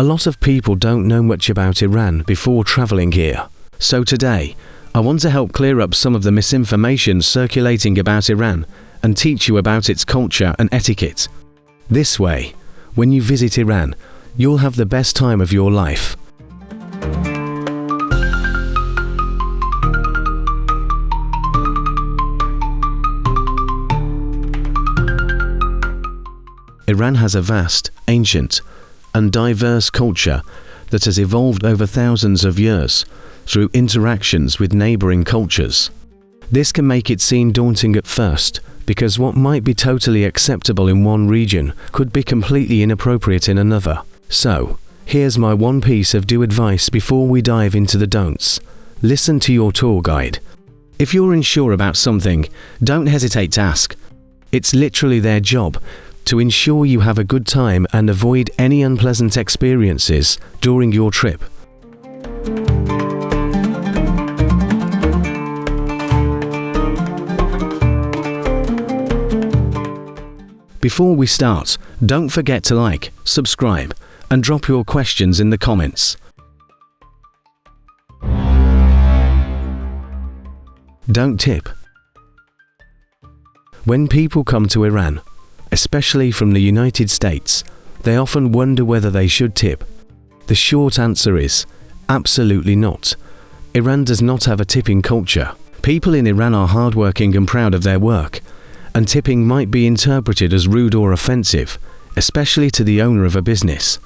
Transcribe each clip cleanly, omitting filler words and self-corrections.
A lot of people don't know much about Iran before traveling here. So today, I want to help clear up some of the misinformation circulating about Iran and teach you about its culture and etiquette. This way, when you visit Iran, you'll have the best time of your life. Iran has a vast, ancient, and diverse culture that has evolved over thousands of years through interactions with neighboring cultures. This can make it seem daunting at first, because what might be totally acceptable in one region could be completely inappropriate in another. So, here's my one piece of advice before we dive into the don'ts. Listen to your tour guide. If you're unsure about something, don't hesitate to ask. It's literally their job to ensure you have a good time and avoid any unpleasant experiences during your trip. Before we start, don't forget to like, subscribe, and drop your questions in the comments. Don't tip. When people come to Iran, especially from the United States, they often wonder whether they should tip. The short answer is, absolutely not. Iran does not have a tipping culture. People in Iran are hardworking and proud of their work, and tipping might be interpreted as rude or offensive, especially to the owner of a business.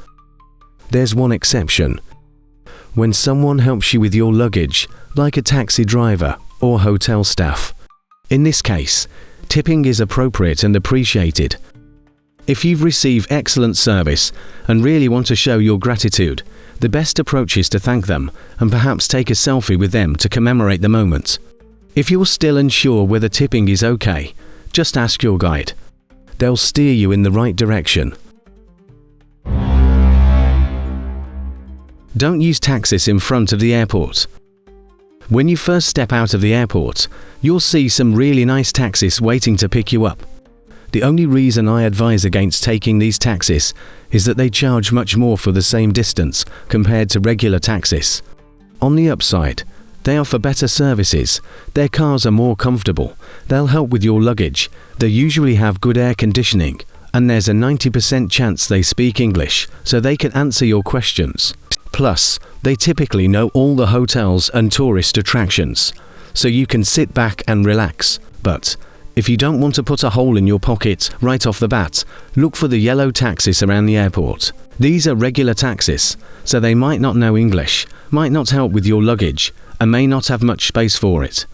There's one exception. When someone helps you with your luggage, like a taxi driver or hotel staff. In this case, tipping is appropriate and appreciated. If you've received excellent service and really want to show your gratitude, the best approach is to thank them and perhaps take a selfie with them to commemorate the moment. If you're still unsure whether tipping is okay, just ask your guide. They'll steer you in the right direction. Don't use taxis in front of the airport. When you first step out of the airport, you'll see some really nice taxis waiting to pick you up. The only reason I advise against taking these taxis is that they charge much more for the same distance compared to regular taxis. On the upside, they offer better services, their cars are more comfortable, they'll help with your luggage, they usually have good air conditioning, and there's a 90% chance they speak English, so they can answer your questions. Plus, they typically know all the hotels and tourist attractions, so you can sit back and relax. But if you don't want to put a hole in your pocket right off the bat, look for the yellow taxis around the airport. These are regular taxis, so they might not know English, might not help with your luggage, and may not have much space for it.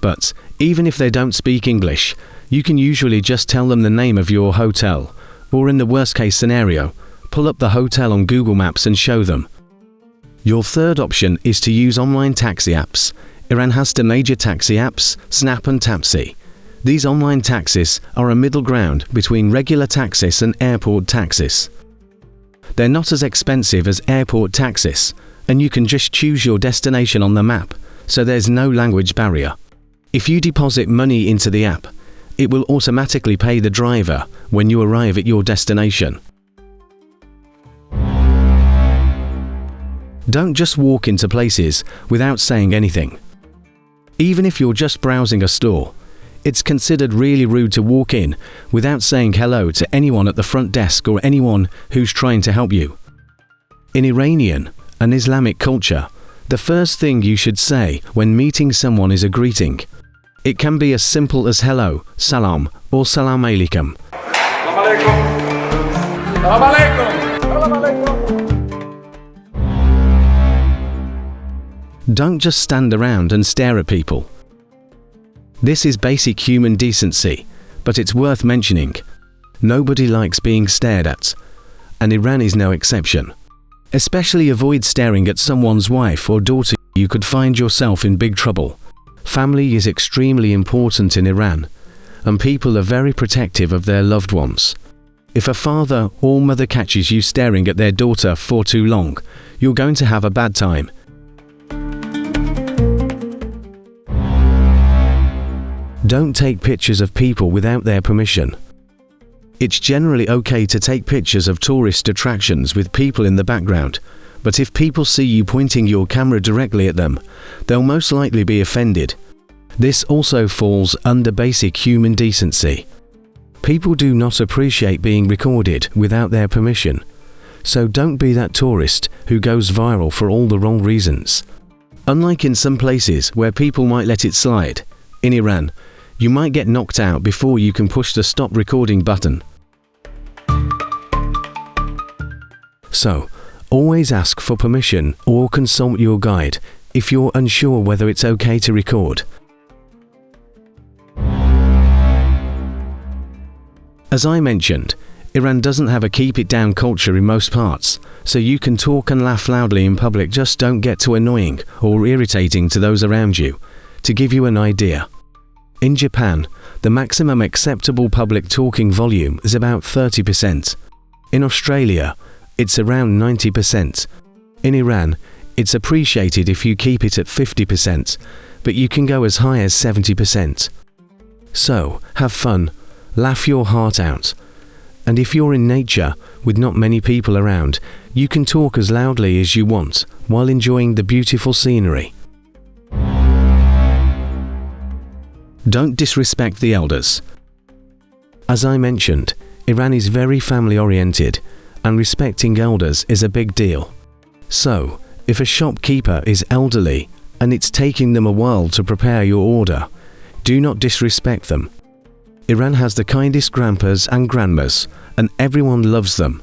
But even if they don't speak English, you can usually just tell them the name of your hotel, or in the worst case scenario, pull up the hotel on Google Maps and show them. Your third option is to use online taxi apps. Iran has two major taxi apps, Snap and Tapsi. These online taxis are a middle ground between regular taxis and airport taxis. They're not as expensive as airport taxis, and you can just choose your destination on the map, so there's no language barrier. If you deposit money into the app, it will automatically pay the driver when you arrive at your destination. Don't just walk into places without saying anything. Even if you're just browsing a store, it's considered really rude to walk in without saying hello to anyone at the front desk or anyone who's trying to help you. In Iranian and Islamic culture, the first thing you should say when meeting someone is a greeting. It can be as simple as hello, salam, or salam alaikum. Salam alaikum. Salam alaikum. Salam alaikum. Don't just stand around and stare at people. This is basic human decency, but it's worth mentioning. Nobody likes being stared at, and Iran is no exception. Especially avoid staring at someone's wife or daughter. You could find yourself in big trouble. Family is extremely important in Iran, and people are very protective of their loved ones. If a father or mother catches you staring at their daughter for too long, you're going to have a bad time. Don't take pictures of people without their permission. It's generally okay to take pictures of tourist attractions with people in the background, but if people see you pointing your camera directly at them, they'll most likely be offended. This also falls under basic human decency. People do not appreciate being recorded without their permission, so don't be that tourist who goes viral for all the wrong reasons. Unlike in some places where people might let it slide, in Iran, you might get knocked out before you can push the stop recording button. So, always ask for permission or consult your guide if you're unsure whether it's okay to record. As I mentioned, Iran doesn't have a keep it down culture in most parts, so you can talk and laugh loudly in public, just don't get too annoying or irritating to those around you. To give you an idea, in Japan, the maximum acceptable public talking volume is about 30%. In Australia, it's around 90%. In Iran, it's appreciated if you keep it at 50%, but you can go as high as 70%. So, have fun, laugh your heart out. And if you're in nature, with not many people around, you can talk as loudly as you want while enjoying the beautiful scenery. Don't disrespect the elders. As I mentioned, Iran is very family-oriented, and respecting elders is a big deal. So, if a shopkeeper is elderly and it's taking them a while to prepare your order, do not disrespect them. Iran has the kindest grandpas and grandmas, and everyone loves them.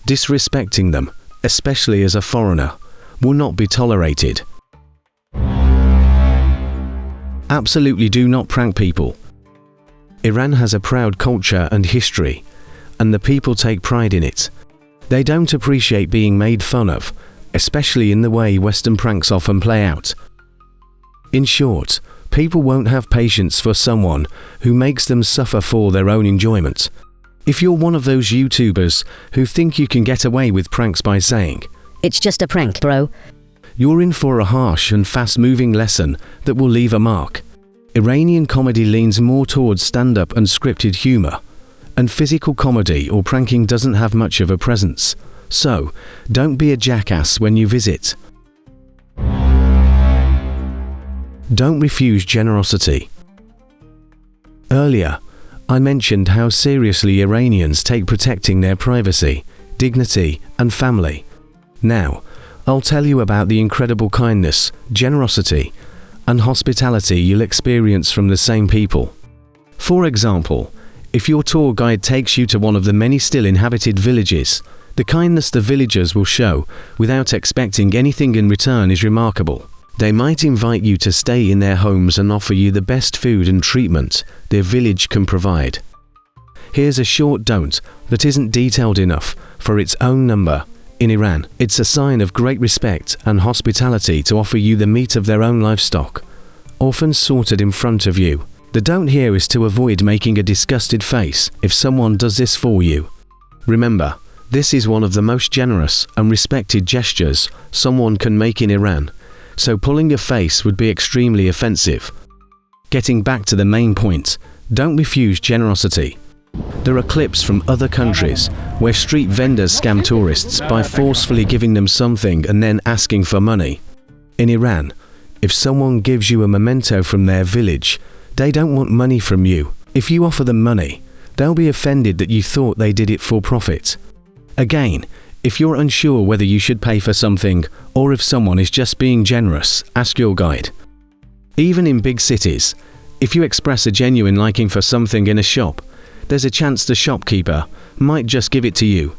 Disrespecting them, especially as a foreigner, will not be tolerated. Absolutely do not prank people. Iran has a proud culture and history, and the people take pride in it. They don't appreciate being made fun of, especially in the way Western pranks often play out. In short, people won't have patience for someone who makes them suffer for their own enjoyment. If you're one of those YouTubers who think you can get away with pranks by saying, "It's just a prank, bro," you're in for a harsh and fast-moving lesson that will leave a mark. Iranian comedy leans more towards stand-up and scripted humor, and physical comedy or pranking doesn't have much of a presence. So, don't be a jackass when you visit. Don't refuse generosity. Earlier, I mentioned how seriously Iranians take protecting their privacy, dignity, and family. Now, I'll tell you about the incredible kindness, generosity, and hospitality you'll experience from the same people. For example, if your tour guide takes you to one of the many still inhabited villages, the kindness the villagers will show without expecting anything in return is remarkable. They might invite you to stay in their homes and offer you the best food and treatment their village can provide. Here's a short don't that isn't detailed enough for its own number. In Iran, it's a sign of great respect and hospitality to offer you the meat of their own livestock, often slaughtered in front of you. The don't here is to avoid making a disgusted face if someone does this for you. Remember, this is one of the most generous and respected gestures someone can make in Iran, so pulling a face would be extremely offensive. Getting back to the main point, don't refuse generosity. There are clips from other countries where street vendors scam tourists by forcefully giving them something and then asking for money. In Iran, if someone gives you a memento from their village, they don't want money from you. If you offer them money, they'll be offended that you thought they did it for profit. Again, if you're unsure whether you should pay for something or if someone is just being generous, ask your guide. Even in big cities, if you express a genuine liking for something in a shop, there's a chance the shopkeeper might just give it to you.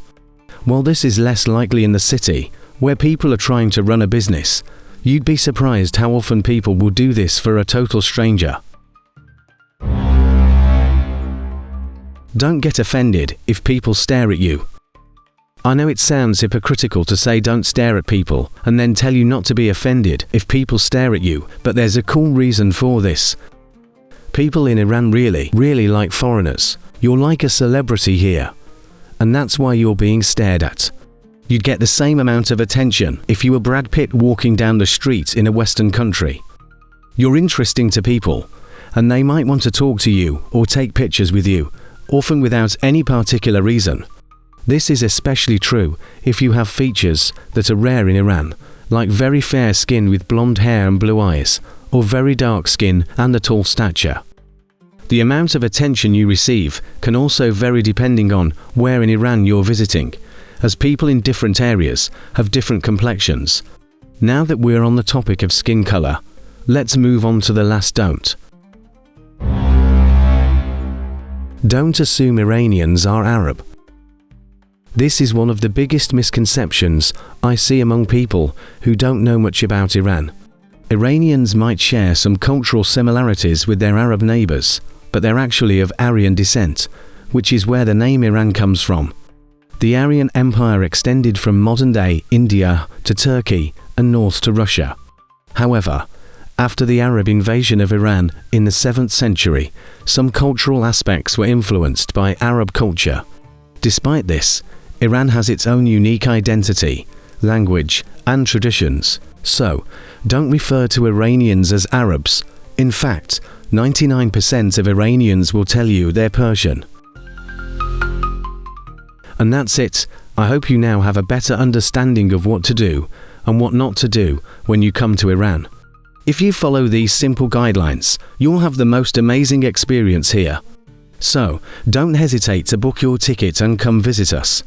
While this is less likely in the city, where people are trying to run a business, you'd be surprised how often people will do this for a total stranger. Don't get offended if people stare at you. I know it sounds hypocritical to say don't stare at people and then tell you not to be offended if people stare at you, but there's a cool reason for this. People in Iran really like foreigners. You're like a celebrity here, and that's why you're being stared at. You'd get the same amount of attention if you were Brad Pitt walking down the street in a Western country. You're interesting to people, and they might want to talk to you or take pictures with you, often without any particular reason. This is especially true if you have features that are rare in Iran, like very fair skin with blonde hair and blue eyes, or very dark skin and a tall stature. The amount of attention you receive can also vary depending on where in Iran you're visiting, as people in different areas have different complexions. Now that we're on the topic of skin color, let's move on to the last don't. Don't assume Iranians are Arab. This is one of the biggest misconceptions I see among people who don't know much about Iran. Iranians might share some cultural similarities with their Arab neighbors, but they're actually of Aryan descent, which is where the name Iran comes from. The Aryan Empire extended from modern-day India to Turkey and north to Russia. However, after the Arab invasion of Iran in the 7th century, some cultural aspects were influenced by Arab culture. Despite this, Iran has its own unique identity, language, and traditions. So, don't refer to Iranians as Arabs. In fact, 99% of Iranians will tell you they're Persian. And that's it. I hope you now have a better understanding of what to do and what not to do when you come to Iran. If you follow these simple guidelines, you'll have the most amazing experience here. So, don't hesitate to book your ticket and come visit us.